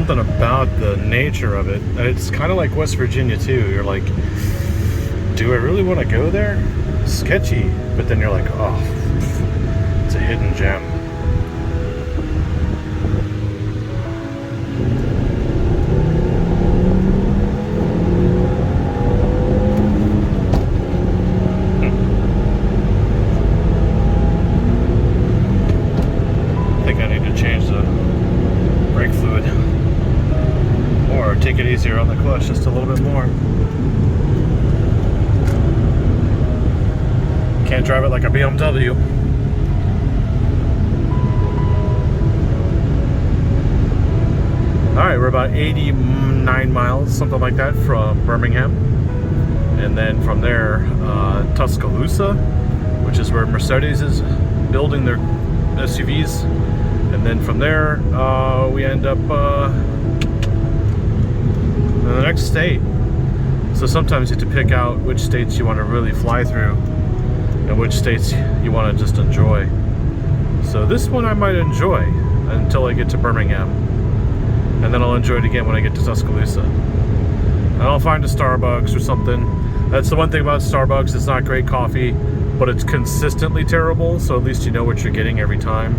something about the nature of it. It's kind of like West Virginia too. You're like, do I really want to go there? Sketchy, but then you're like, oh, it's a hidden gem. I think I need to change the brake fluid or take it easier on the clutch just a little bit more. Can't drive it like a BMW. Alright, we're about 89 miles, something like that, from Birmingham. And then from there, Tuscaloosa, which is where Mercedes is building their SUVs. And then from there, we end up in the next state. So sometimes you have to pick out which states you want to really fly through and which states you want to just enjoy. So this one I might enjoy until I get to Birmingham, and then I'll enjoy it again when I get to Tuscaloosa. And I'll find a Starbucks or something. That's the one thing about Starbucks, it's not great coffee, but it's consistently terrible, so at least you know what you're getting every time.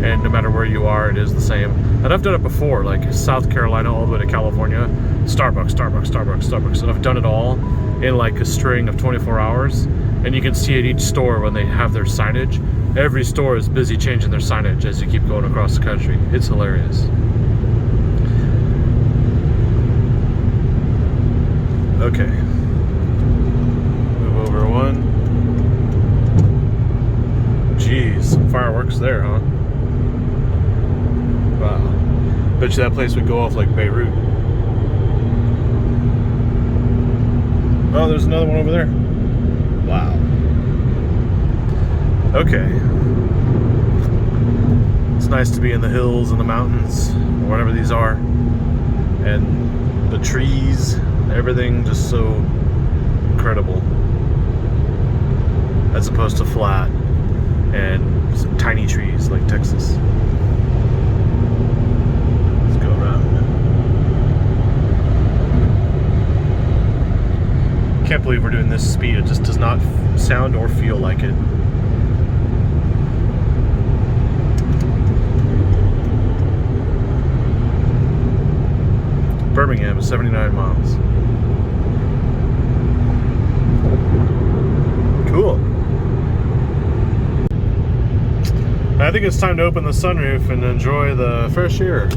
And no matter where you are, it is the same. And I've done it before, like South Carolina all the way to California. Starbucks, Starbucks, Starbucks, Starbucks. And I've done it all in like a string of 24 hours. And you can see at each store when they have their signage. Every store is busy changing their signage as you keep going across the country. It's hilarious. Okay. Move over one. Jeez, some fireworks there, huh? Wow. Bet you that place would go off like Beirut. Oh, there's another one over there. Wow. Okay. It's nice to be in the hills and the mountains, or whatever these are. And the trees, everything just so incredible. As opposed to flat and some tiny trees like Texas. Let's go around. Can't believe we're doing this speed. It just does not sound or feel like it. Birmingham is 79 miles. Cool. I think it's time to open the sunroof and enjoy the fresh air.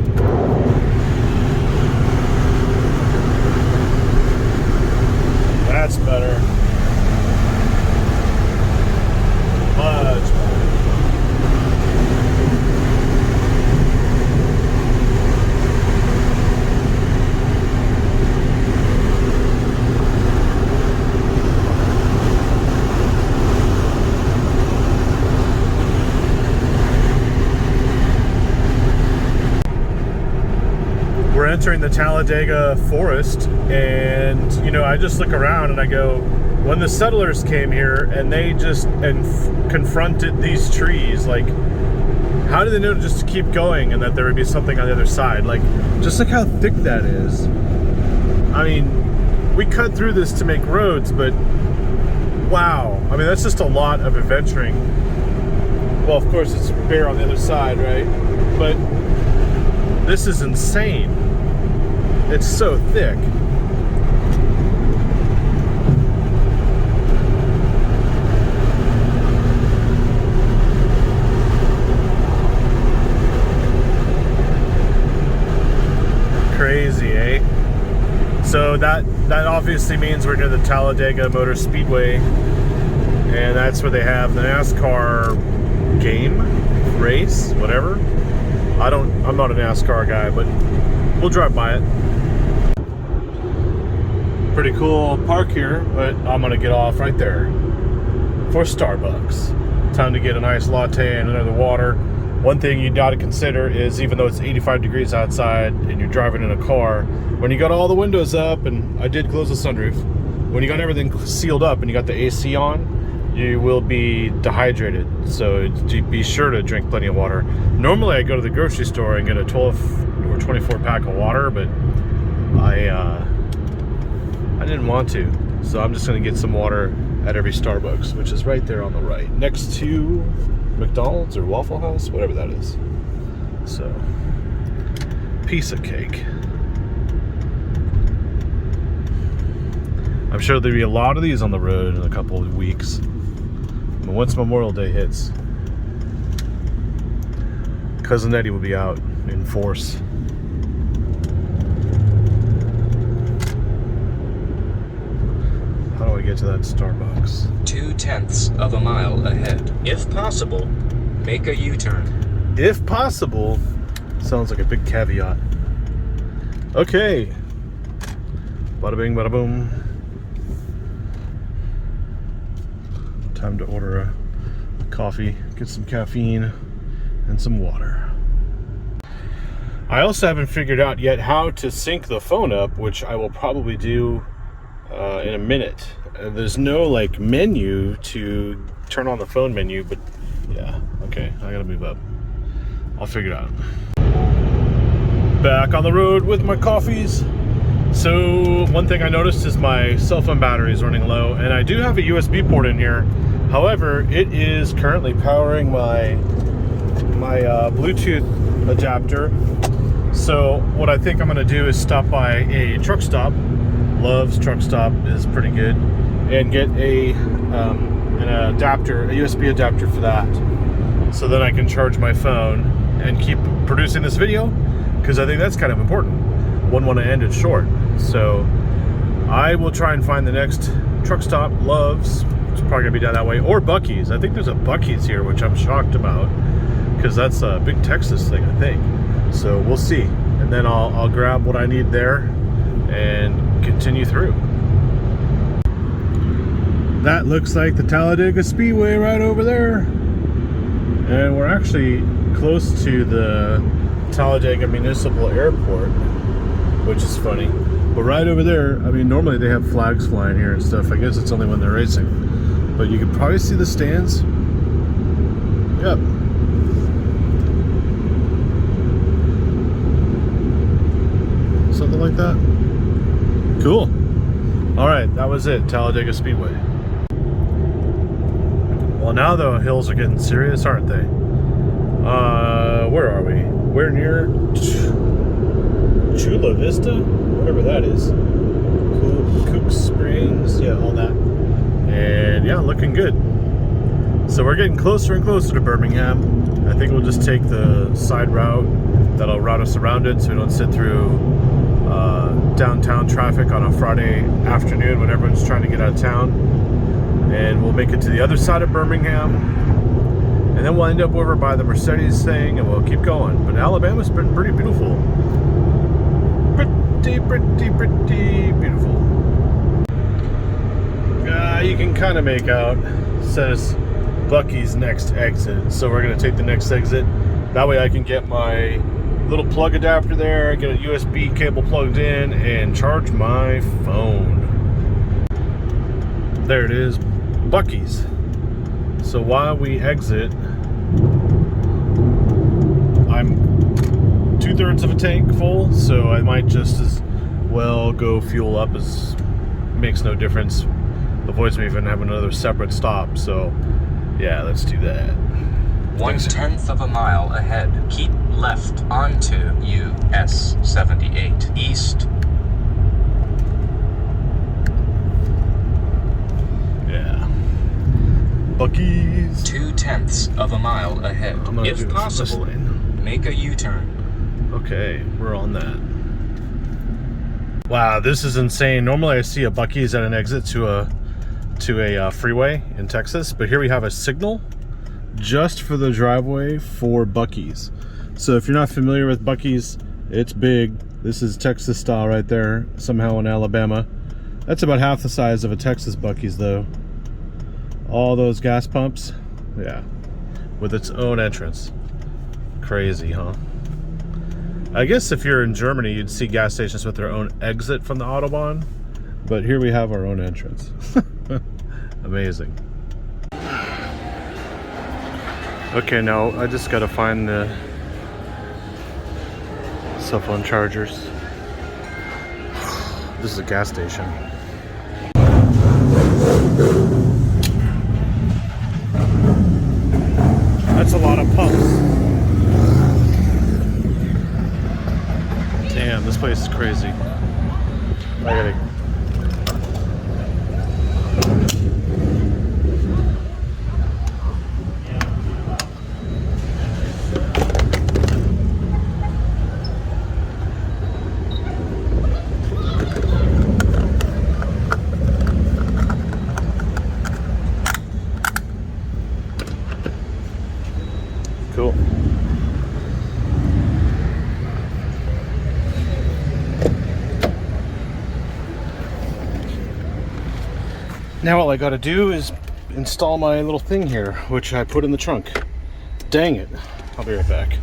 That's better. Much better. We're entering the Talladega forest, and you know, I just look around and I go, when the settlers came here and they just confronted these trees, like, how do they know just to keep going and that there would be something on the other side? Like, just look how thick that is. I mean, we cut through this to make roads, but wow. I mean, that's just a lot of adventuring. Well, of course, it's bare on the other side, right? But this is insane. It's so thick. Crazy, eh? So that obviously means we're near the Talladega Motor Speedway, and that's where they have the NASCAR game, race, whatever. I'm not a NASCAR guy, but we'll drive by it. Pretty cool park here, but I'm gonna get off right there for Starbucks. Time to get a nice latte and another water. One thing you gotta consider is, even though it's 85 degrees outside and you're driving in a car, when you got all the windows up, and I did close the sunroof, when you got everything sealed up and you got the AC on, you will be dehydrated. So be sure to drink plenty of water. Normally I go to the grocery store and get a 12 or 24 pack of water, but I didn't want to. So I'm just gonna get some water at every Starbucks, which is right there on the right, next to McDonald's or Waffle House, whatever that is. So, piece of cake. I'm sure there'll be a lot of these on the road in a couple of weeks. But once Memorial Day hits, Cousin Eddie will be out in force. How do I get to that Starbucks? 0.2 of a mile ahead. If possible, make a U-turn. If possible, sounds like a big caveat. Okay. Bada bing, bada boom. Time to order a coffee, get some caffeine, and some water. I also haven't figured out yet how to sync the phone up, which I will probably do in a minute. There's no like menu to turn on the phone menu, but yeah, okay, I gotta move up. I'll figure it out. Back on the road with my coffees. So one thing I noticed is my cell phone battery is running low, and I do have a USB port in here. However, it is currently powering my Bluetooth adapter. So what I think I'm gonna do is stop by a truck stop. Love's truck stop is pretty good, and get an adapter, a USB adapter for that. So then I can charge my phone and keep producing this video, because I think that's kind of important. Wouldn't want to end it short. So I will try and find the next truck stop. Love's, it's probably gonna be down that way, or Buc-ee's. I think there's a Buc-ee's here, which I'm shocked about, because that's a big Texas thing, I think. So we'll see, and then I'll grab what I need there and continue through. That looks like the Talladega Speedway right over there, and we're actually close to the Talladega Municipal Airport, which is funny. But right over there, I mean, normally they have flags flying here and stuff. I guess it's only when they're racing. But you can probably see the stands. Yep. Something like that. Cool. All right, that was it, Talladega Speedway. Well, now the hills are getting serious, aren't they? Where are we? We're near Chula Vista, whatever that is. Cook Springs, yeah, all that. And yeah, looking good. So we're getting closer and closer to Birmingham. I think we'll just take the side route that'll route us around it, so we don't sit through downtown traffic on a Friday afternoon when everyone's trying to get out of town. And we'll make it to the other side of Birmingham, and then we'll end up over by the Mercedes thing, and we'll keep going. But Alabama's been pretty beautiful. Pretty beautiful. You can kind of make out, it says Buc-ee's next exit. So we're going to take the next exit. That way I can get my little plug adapter there, get a USB cable plugged in, and charge my phone. There it is, Buc-ee's. So while we exit, I'm 2/3 of a tank full, so I might just as well go fuel up, as makes no difference. Avoids me even having another separate stop. So yeah, let's do that. 1/10 of a mile ahead. Keep left onto US 78 East. Yeah. Buc-ee's. 0.2 of a mile ahead. If possible, make a U-turn. Okay, we're on that. Wow, this is insane. Normally I see a Buc-ee's at an exit to a freeway in Texas, but here we have a signal just for the driveway for Buc-ee's. So if you're not familiar with Buc-ee's, it's big. This is Texas style right there, somehow in Alabama. That's about half the size of a Texas Buc-ee's though. All those gas pumps, yeah, with its own entrance. Crazy, huh? I guess if you're in Germany, you'd see gas stations with their own exit from the Autobahn, but here we have our own entrance. Amazing. Okay, now I just gotta find the cell phone chargers. This is a gas station. That's a lot of pumps. Damn, this place is crazy. I gotta. Cool. Now all I gotta do is install my little thing here, which I put in the trunk. Dang it. I'll be right back.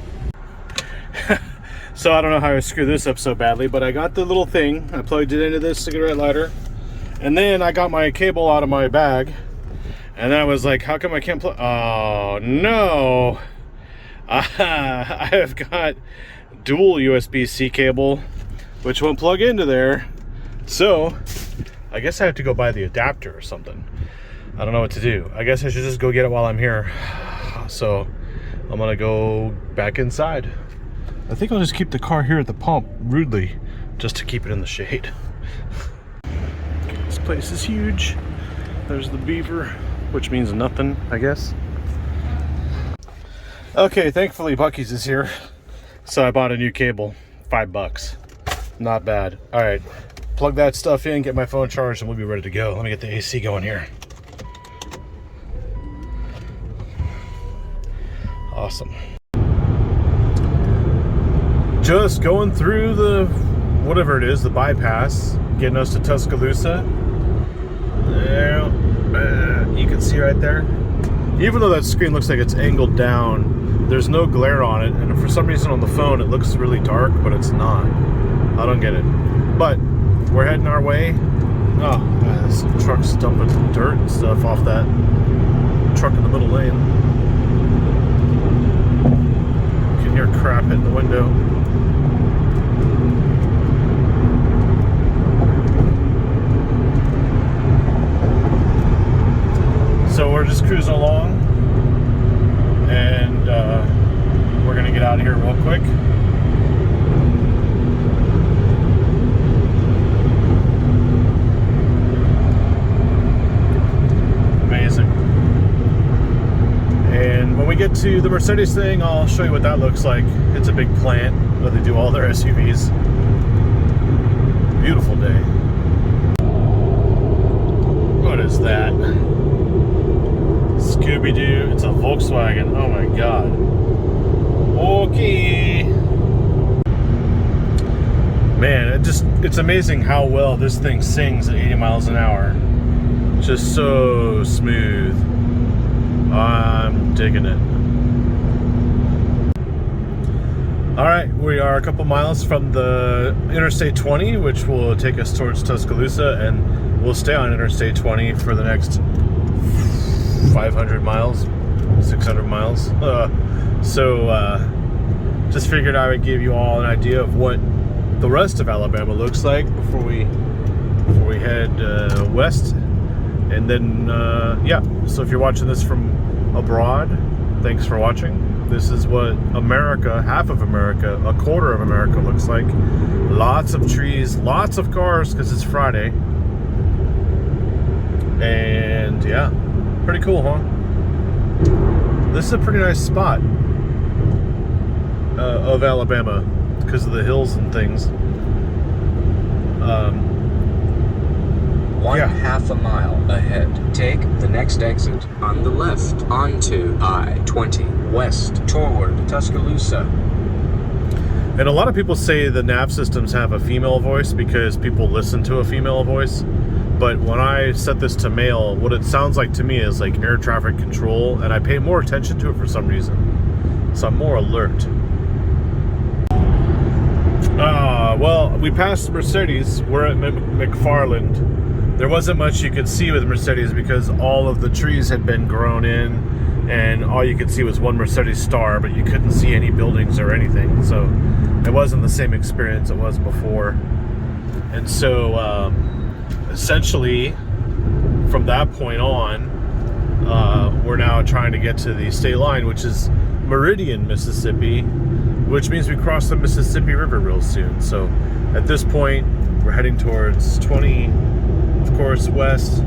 So I don't know how I screwed this up so badly, but I got the little thing. I plugged it into this cigarette lighter. And then I got my cable out of my bag. And then I was like, how come I can't plug? Oh, no. I have got dual USB-C cable, which won't plug into there. So I guess I have to go buy the adapter or something. I don't know what to do. I guess I should just go get it while I'm here. So I'm gonna go back inside. I think I'll just keep the car here at the pump rudely, just to keep it in the shade. This place is huge. There's the beaver, which means nothing, I guess. Okay, thankfully Buc-ee's is here. So I bought a new cable, $5. Not bad. All right, plug that stuff in, get my phone charged, and we'll be ready to go. Let me get the AC going here. Awesome. Just going through the, whatever it is, the bypass, getting us to Tuscaloosa. There, you can see right there. Even though that screen looks like it's angled down, there's no glare on it, and for some reason on the phone it looks really dark, but it's not. I don't get it. But we're heading our way. Oh, man, this truck's dumping dirt and stuff off that truck in the middle lane. You can hear crap hitting the window. So we're just cruising along, and we're gonna get out of here real quick. Amazing. And when we get to the Mercedes thing, I'll show you what that looks like. It's a big plant where they do all their SUVs. Beautiful day. What is that? Scooby-Doo. It's a Volkswagen. Oh my god. Okay. Man, it's amazing how well this thing sings at 80 miles an hour. Just so smooth. I'm digging it. Alright, we are a couple miles from the Interstate 20, which will take us towards Tuscaloosa, and we'll stay on Interstate 20 for the next 500 miles, 600 miles. Just figured I would give you all an idea of what the rest of Alabama looks like before we head west. And then, yeah, so if you're watching this from abroad, thanks for watching. This is what America, half of America, a quarter of America looks like. Lots of trees, lots of cars, because it's Friday. And yeah, pretty cool, huh? This is a pretty nice spot of Alabama because of the hills and things. One half a mile ahead. Take the next exit on the left onto I-20 west toward Tuscaloosa. And a lot of people say the nav systems have a female voice because people listen to a female voice. But when I set this to male, what it sounds like to me is like air traffic control, and I pay more attention to it for some reason. So I'm more alert. Well, we passed Mercedes. We're at McFarland. There wasn't much you could see with Mercedes because all of the trees had been grown in and all you could see was one Mercedes star, but you couldn't see any buildings or anything. So it wasn't the same experience it was before. And so essentially from that point on, we're now trying to get to the state line, which is Meridian, Mississippi, which means we cross the Mississippi River real soon. So at this point, we're heading towards 20, of course, west,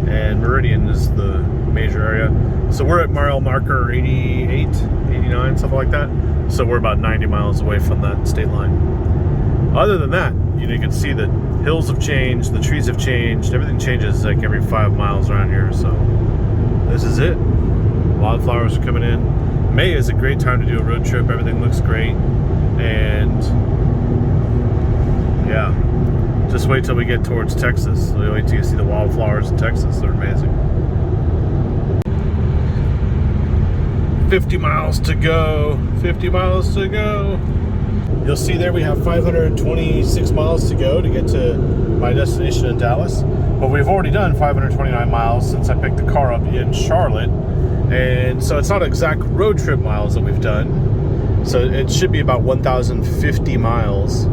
and Meridian is the major area. So we're at mile marker 88, 89, something like that. So we're about 90 miles away from that state line. Other than that, you know, you can see that hills have changed, the trees have changed, everything changes like every 5 miles around here. So this is it. Wildflowers are coming in. May is a great time to do a road trip. Everything looks great. And yeah, just wait till we get towards Texas. Wait till you see the wildflowers in Texas. They're amazing. 50 miles to go. 50 miles to go. You'll see there we have 526 miles to go to get to my destination in Dallas. But we've already done 529 miles since I picked the car up in Charlotte. And so it's not exact road trip miles that we've done. So it should be about 1,050 miles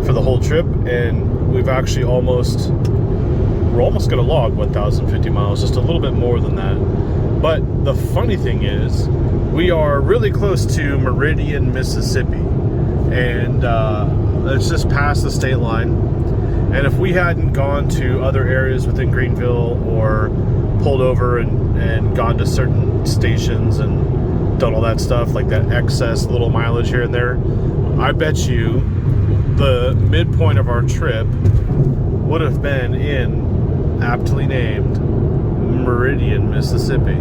for the whole trip. And we've actually we're almost going to log 1,050 miles, just a little bit more than that. But the funny thing is, we are really close to Meridian, Mississippi. And it's just past the state line. And if we hadn't gone to other areas within Greenville or pulled over and gone to certain stations and done all that stuff, like that excess little mileage here and there, I bet you the midpoint of our trip would have been in aptly named Meridian, Mississippi.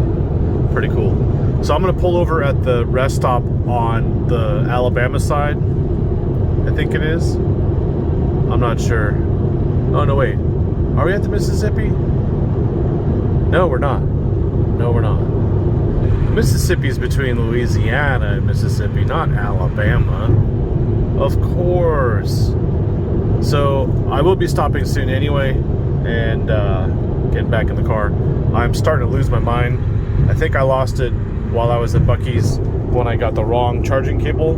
Pretty cool. So I'm going to pull over at the rest stop on the Alabama side. I think it is. I'm not sure. Oh, no, wait. Are we at the Mississippi? No, we're not. No, we're not. Mississippi's between Louisiana and Mississippi, not Alabama. Of course. So I will be stopping soon anyway and getting back in the car. I'm starting to lose my mind. I think I lost it while I was at Buc-ee's when I got the wrong charging cable.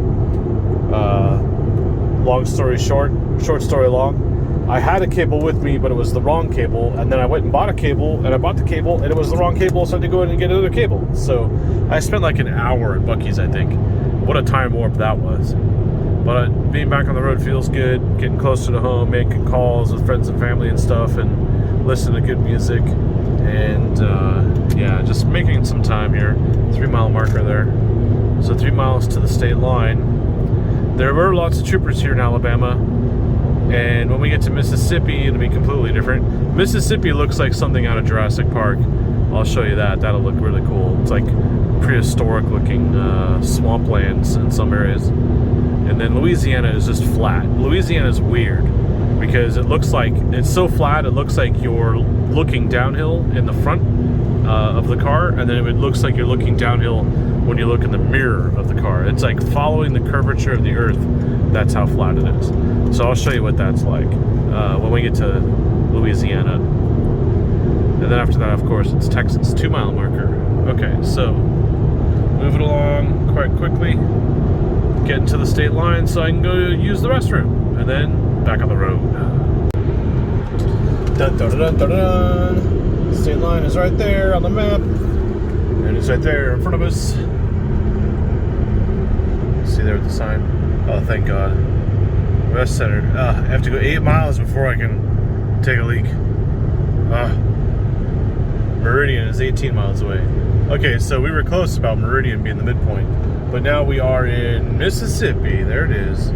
Long story short, short story long. I had a cable with me, but it was the wrong cable, and then I went and bought a cable, and I bought the cable, and it was the wrong cable, so I had to go in and get another cable. So I spent like an hour at Buc-ee's, I think. What a time warp that was. But being back on the road feels good, getting closer to home, making calls with friends and family and stuff, and listening to good music, and yeah, just making some time here. 3 mile marker there. So 3 miles to the state line. There were lots of troopers here in Alabama, and when we get to Mississippi, it'll be completely different. Mississippi looks like something out of Jurassic Park. I'll show you that. That'll look really cool. It's like prehistoric looking swamplands in some areas. And then Louisiana is just flat. Louisiana is weird because it looks like, it's so flat, it looks like you're looking downhill in the front of the car, and then it looks like you're looking downhill when you look in the mirror of the car. It's like following the curvature of the earth. That's how flat it is. So I'll show you what that's like when we get to Louisiana. And then after that, of course, it's Texas, 2 mile marker. Okay, so moving along quite quickly, getting to the state line so I can go use the restroom, and then back on the road. Dun, dun, dun, dun, dun. State line is right there on the map, and it's right there in front of us. See there with the sign. Oh, thank God. Rest center. I have to go 8 miles before I can take a leak. Meridian is 18 miles away. Okay, so we were close about Meridian being the midpoint, but now we are in Mississippi. There it is.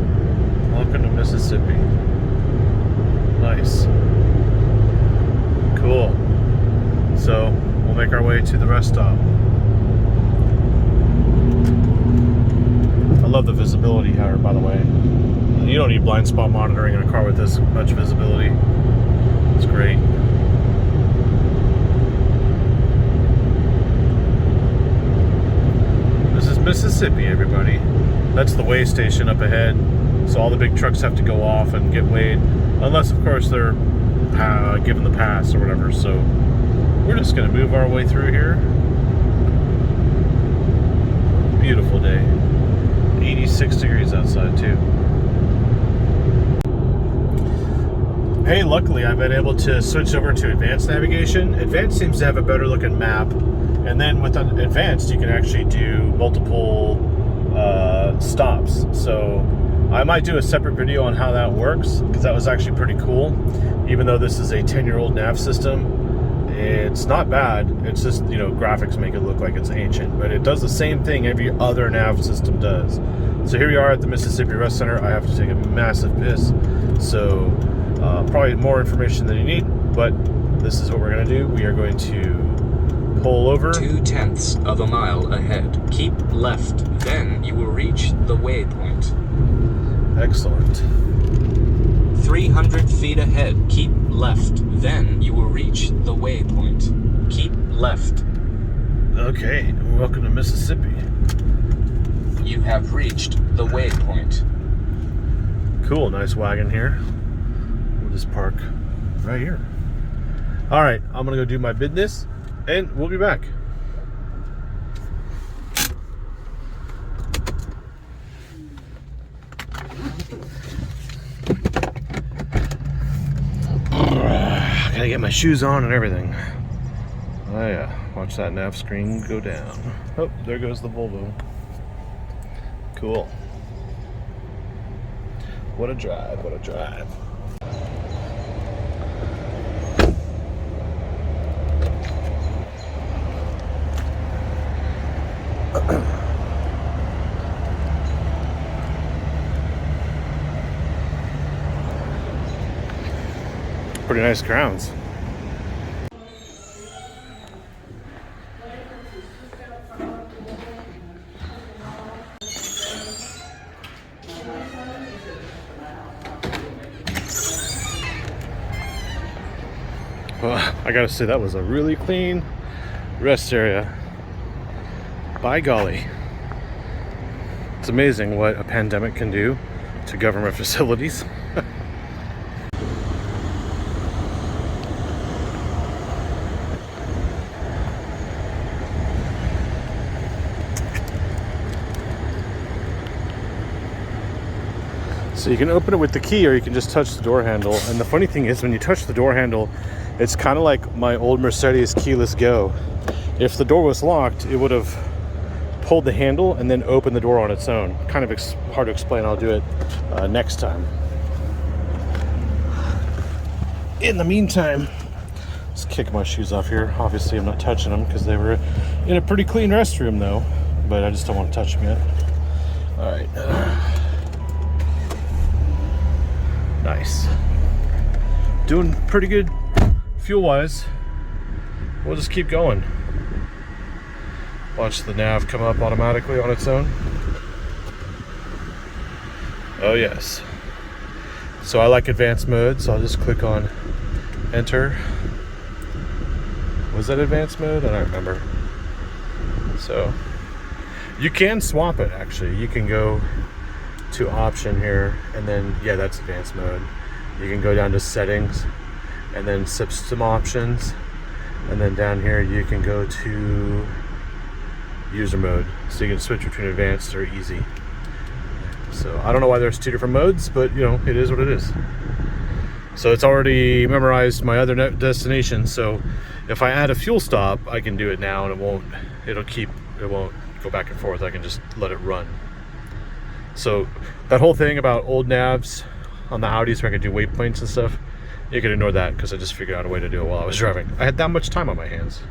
Welcome to Mississippi. Nice. Cool. So we'll make our way to the rest stop. I love the visibility here, by the way. You don't need blind spot monitoring in a car with this much visibility. It's great. This is Mississippi, everybody. That's the weigh station up ahead. So all the big trucks have to go off and get weighed. Unless, of course, they're given the pass or whatever. So we're just going to move our way through here. beautiful day. 86 degrees outside too. Hey, luckily I've been able to switch over to advanced navigation. Advanced seems to have a better looking map, and then with advanced you can actually do multiple stops. So I might do a separate video on how that works, because that was actually pretty cool. Even though this is a 10-year-old nav system, it's not bad. It's just, you know, graphics make it look like it's ancient, but it does the same thing every other nav system does. So here we are at the Mississippi Rest Center. I have to take a massive piss, so probably more information than you need, but this is what we're going to do. We are going to pull over. 0.2 of a mile ahead. Keep left, then you will reach the waypoint. Excellent. 300 feet ahead. Keep left, then you will reach the waypoint. Keep left. Okay, welcome to Mississippi. You have reached the waypoint. Cool, nice wagon here. We'll just park right here. All right, I'm gonna go do my business, and we'll be back. Gotta get my shoes on and everything. Oh yeah, watch that nav screen go down. Oh, there goes the Volvo. Cool. What a drive, what a drive. Pretty nice grounds. Well, I gotta say, that was a really clean rest area. By golly. It's amazing what a pandemic can do to government facilities. So you can open it with the key, or you can just touch the door handle. And the funny thing is, when you touch the door handle, it's kind of like my old Mercedes keyless go. If the door was locked, it would have pulled the handle and then opened the door on its own. Kind of hard to explain. I'll do it next time. In the meantime, let's kick my shoes off here. Obviously, I'm not touching them because they were in a pretty clean restroom, though. But I just don't want to touch them yet. All right. Nice. Doing pretty good fuel-wise. We'll just keep going. Watch the nav come up automatically on its own. Oh yes. So I like advanced mode, so I'll just click on enter. Was that advanced mode? I don't remember. So you can swap it, actually. You can go to option here, and then yeah, that's advanced mode. You can go down to settings and then system options, and then down here you can go to user mode, so you can switch between advanced or easy. So I don't know why there's two different modes, but you know, it is what it is. So it's already memorized my other destination, so if I add a fuel stop, I can do it now, and it won't go back and forth. I can just let it run. So that whole thing about old navs on the Audis where I could do waypoints and stuff, you can ignore that, because I just figured out a way to do it while I was driving. I had that much time on my hands.